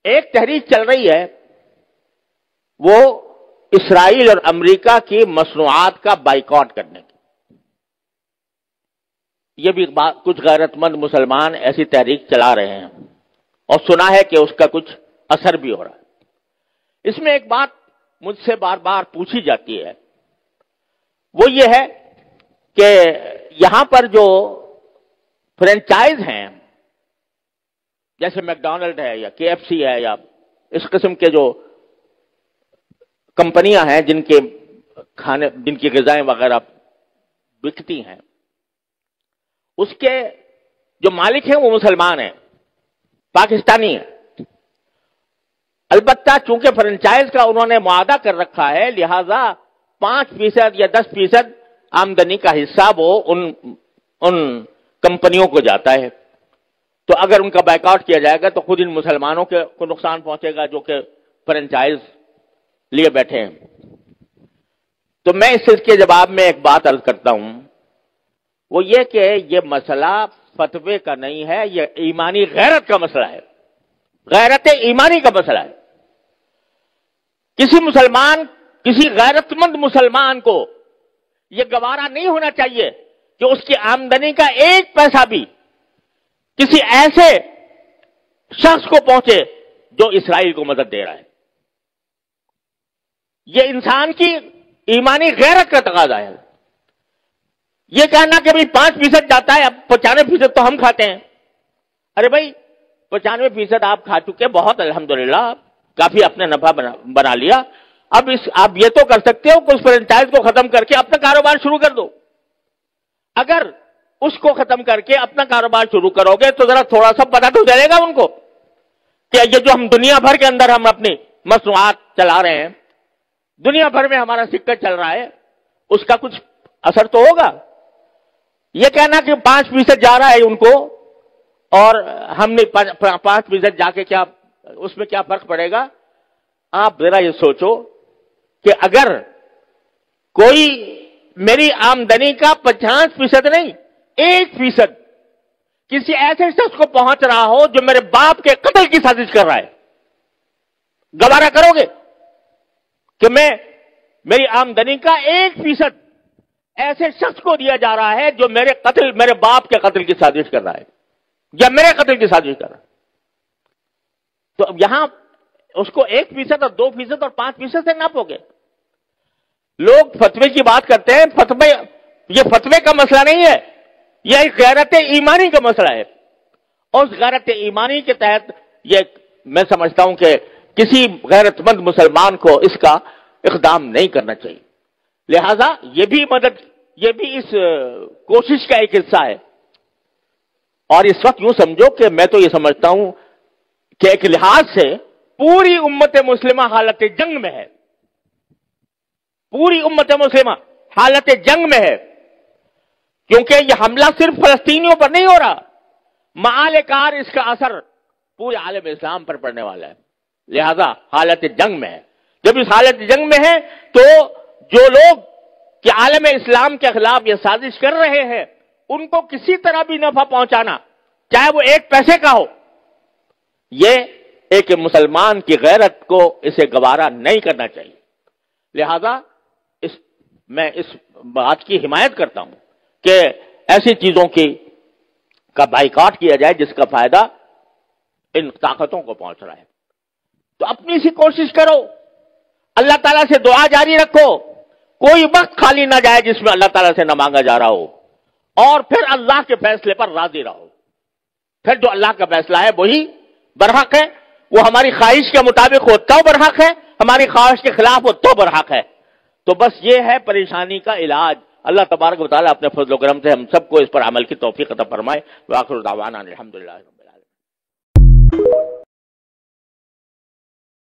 ایک تحریک چل رہی ہے وہ اسرائیل اور امریکہ کی مصنوعات کا بائیکاٹ کرنے کی. یہ بھی کچھ غیرت مند مسلمان ایسی تحریک چلا رہے ہیں اور سنا ہے کہ اس کا کچھ اثر بھی ہو رہا ہے. اس میں ایک بات مجھ سے بار بار پوچھی جاتی ہے، وہ یہ ہے کہ یہاں پر جو فرینچائز ہیں جیسے میکڈونلڈ ہے یا کے ایف سی ہے یا اس قسم کے جو کمپنیاں ہیں جن کی غذائیں وغیرہ بکتی ہیں، اس کے جو مالک ہیں وہ مسلمان ہیں، پاکستانی ہیں. البتہ چونکہ فرنچائز کا انہوں نے معاہدہ کر رکھا ہے، لہذا 5% یا 10% آمدنی کا حصہ وہ ان کمپنیوں کو جاتا ہے. تو اگر ان کا بائیکاٹ کیا جائے گا تو خود ان مسلمانوں کو نقصان پہنچے گا جو کہ فرنچائز لیے بیٹھے ہیں. تو میں اس کے جواب میں ایک بات عرض کرتا ہوں، وہ یہ کہ یہ مسئلہ فتوے کا نہیں ہے، یہ ایمانی غیرت کا مسئلہ ہے، غیرت ایمانی کا مسئلہ ہے. کسی غیرت مند مسلمان کو یہ گوارا نہیں ہونا چاہیے کہ اس کی آمدنی کا 1 پیسہ بھی کسی ایسے شخص کو پہنچے جو اسرائیل کو مدد دے رہا ہے. یہ انسان کی ایمانی غیرت کا تقاضا ہے. یہ کہنا کہ بھئی 5% جاتا ہے، اب 95% تو ہم کھاتے ہیں. ارے بھائی 95% آپ کھا چکے، بہت الحمدللہ، کافی اپنے نفع بنا لیا. اب آپ یہ تو کر سکتے ہو کہ اس فرنچائز کو ختم کر کے اپنا کاروبار شروع کر دو. اگر اس کو ختم کر کے اپنا کاروبار شروع کرو گے تو ذرا تھوڑا سا پتہ تو چلے گا ان کو کہ یہ جو ہم دنیا بھر کے اندر ہم اپنی مصنوعات چلا رہے ہیں، دنیا بھر میں ہمارا سکہ چل رہا ہے، اس کا کچھ اثر تو ہوگا. یہ کہنا کہ 5% جا رہا ہے ان کو اور ہم نے 5% جا کے کیا اس میں کیا فرق پڑے گا. آپ ذرا یہ سوچو کہ اگر کوئی میری آمدنی کا 50% نہیں 1% کسی ایسے شخص کو پہنچ رہا ہو جو میرے باپ کے قتل کی سازش کر رہا ہے، گوارا کرو گے کہ میری آمدنی کا 1% ایسے شخص کو دیا جا رہا ہے جو میرے باپ کے قتل کی سازش کر رہا ہے یا میرے قتل کی سازش کر رہا ہے؟ تو اب یہاں اس کو 1% اور 2% اور 5% سے ناپو گے. لوگ فتوے کی بات کرتے ہیں، یہ فتوے کا مسئلہ نہیں ہے، یہ ایک غیرت ایمانی کا مسئلہ ہے. اور اس غیرت ایمانی کے تحت یہ میں سمجھتا ہوں کہ کسی غیرت مند مسلمان کو اس کا اقدام نہیں کرنا چاہیے. لہذا یہ بھی اس کوشش کا ایک حصہ ہے. اور اس وقت یوں سمجھو کہ میں تو یہ سمجھتا ہوں کہ ایک لحاظ سے پوری امت مسلمہ حالت جنگ میں ہے، پوری امت مسلمہ حالت جنگ میں ہے، کیونکہ یہ حملہ صرف فلسطینیوں پر نہیں ہو رہا، معال کار اس کا اثر پورے عالم اسلام پر پڑنے والا ہے. لہذا حالت جنگ میں ہے. جب اس حالت جنگ میں ہے تو جو لوگ کہ عالم اسلام کے خلاف یہ سازش کر رہے ہیں ان کو کسی طرح بھی نفع پہنچانا، چاہے وہ 1 پیسے کا ہو، یہ ایک مسلمان کی غیرت کو اسے گوارا نہیں کرنا چاہیے. لہذا میں اس بات کی حمایت کرتا ہوں کہ ایسی چیزوں کا بائیکاٹ کیا جائے جس کا فائدہ ان طاقتوں کو پہنچ رہا ہے. تو اپنی سی کوشش کرو، اللہ تعالیٰ سے دعا جاری رکھو، کوئی وقت خالی نہ جائے جس میں اللہ تعالیٰ سے نہ مانگا جا رہا ہو، اور پھر اللہ کے فیصلے پر راضی رہو. پھر جو اللہ کا فیصلہ ہے وہی برحق ہے، وہ ہماری خواہش کے مطابق ہو تو برحق ہے، ہماری خواہش کے خلاف ہو تو برحق ہے. تو بس یہ ہے پریشانی کا علاج. اللہ تبارک و تعالیٰ اپنے فضل و کرم سے ہم سب کو اس پر عمل کی توفیق عطا فرمائے. وآخر دعوانا الحمدللہ.